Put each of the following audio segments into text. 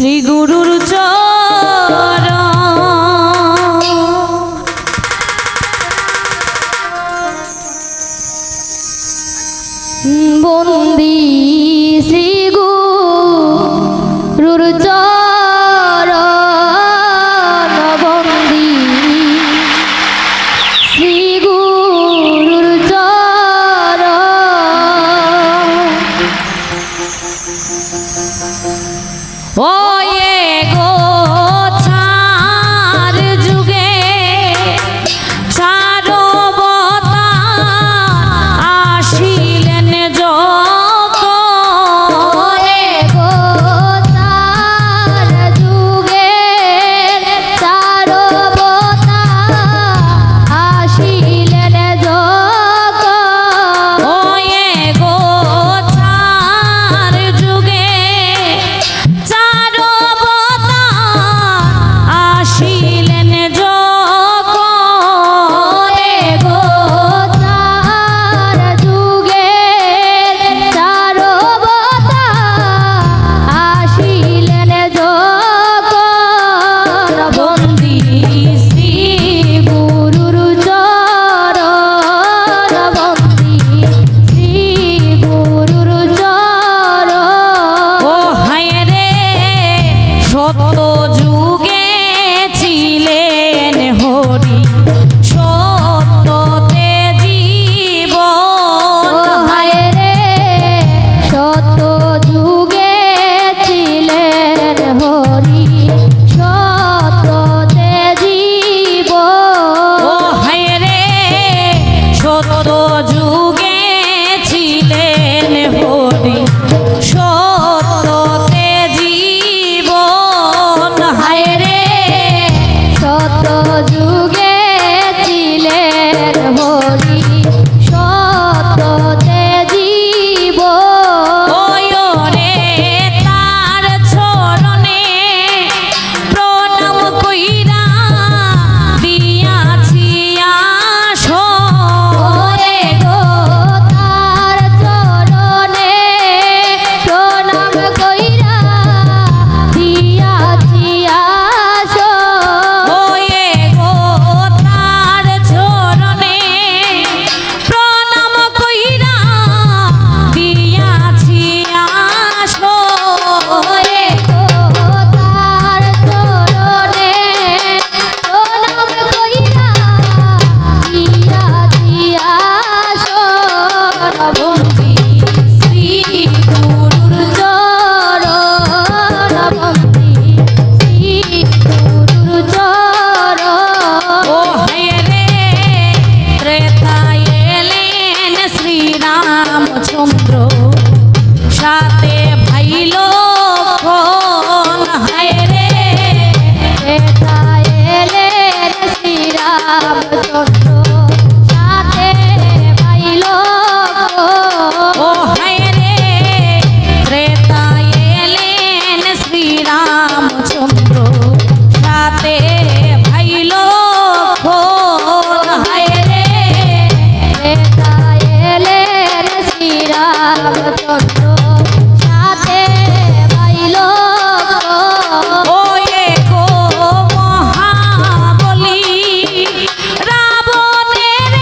শ্রী গুরুর চরণ বন্দি শ্রী গুরুর চরণ বন্দি শ্রী গুরুর চরণ ও গো ছাড় যুগে চারবতা আসিলেন যখন গো ছাড় যুগে চারবতা আসিলেন যখন ও গো ছাড় যুগে আসিলেন যখন গো তার যুগে চারবতা আসিলেন যখন বন্দি শ্রী গুরুর চরণ বন্দি শ্রী গুরুর চরণ ও হায় রে সত্য যুগে ছিলেন হরি সত্যতে জীবন হায় রে সত্য যুগে ছিলেন হরি সত্যতে জীবন ও হায় রে সত্য যুগে ছিলেন হরি সত্যতে জীবন হায় রে সত্য যুগে ছিলেন হরি সত্যতে জীবন ওই রে তার চরণে প্রণাম কইরা দিয়াছি আসন গো তার চরণে প্রণাম কইরা দিয়াছি আসন ওয়ে গো তার চরণে প্রণাম কইরা দিয়াছি আসন ওয়ে গো তার চরণে প্রণাম কইরা দিয়াছি আসন বন্দি শ্রী গুরুর চরণ বন্দি শ্রী গুরুর চরণ ও হায় রে ত্রেতায় এলেন শ্রীরামচন্দ্র সাথে ভাই লক্ষণ হায় রে ত্রেতায় এলেন শ্রীরামচন্দ্র সাথে ভাই লক্ষণ ও হায় রে ত্রেতায় এলেন শ্রীরামচন্দ্র সাথে ভাই লক্ষণ হায় রে ত্রেতায় এলেন শ্রীরামচন্দ্র সাথে ভাই লক্ষণ ও গো মহাবলী রাবণের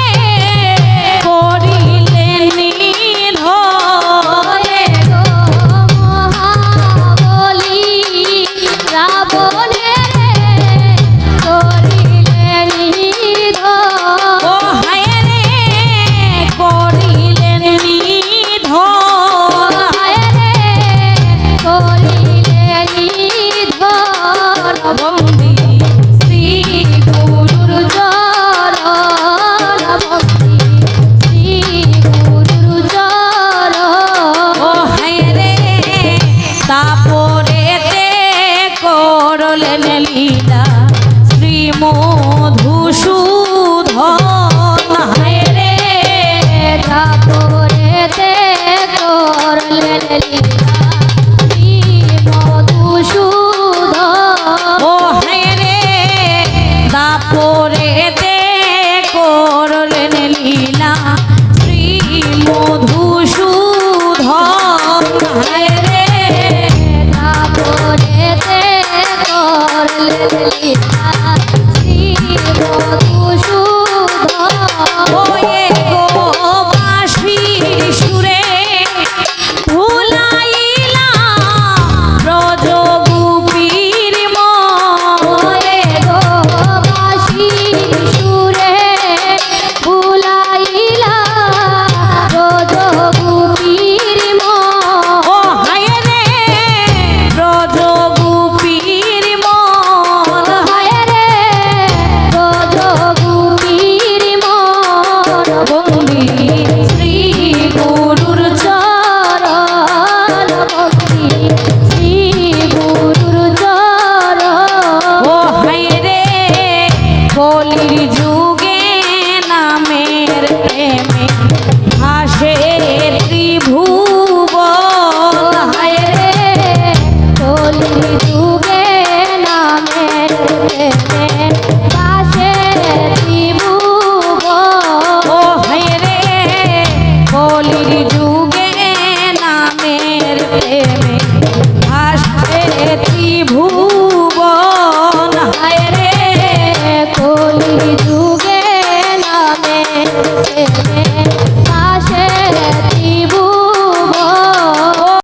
করিলেন নিধন গো মহাবলী রাবণের করিলেন নিধন ও হায় রে করিলেন নিধন হায় রে করিলেন নিধন বন্দি শ্রী গুরুর চরণ বন্দি শ্রী গুরুর চরণ ও হায় রে তারপরেতে করলেন লীলা শ্রী মধুসূদন হায় রে তারপরেতে করলেন লীলা শ্রী মধুসূদন ও হায় রে তারপরেতে করলেন লীলা শ্রী মধুসূদন হায় রে তারপরেতে লে লে লে লা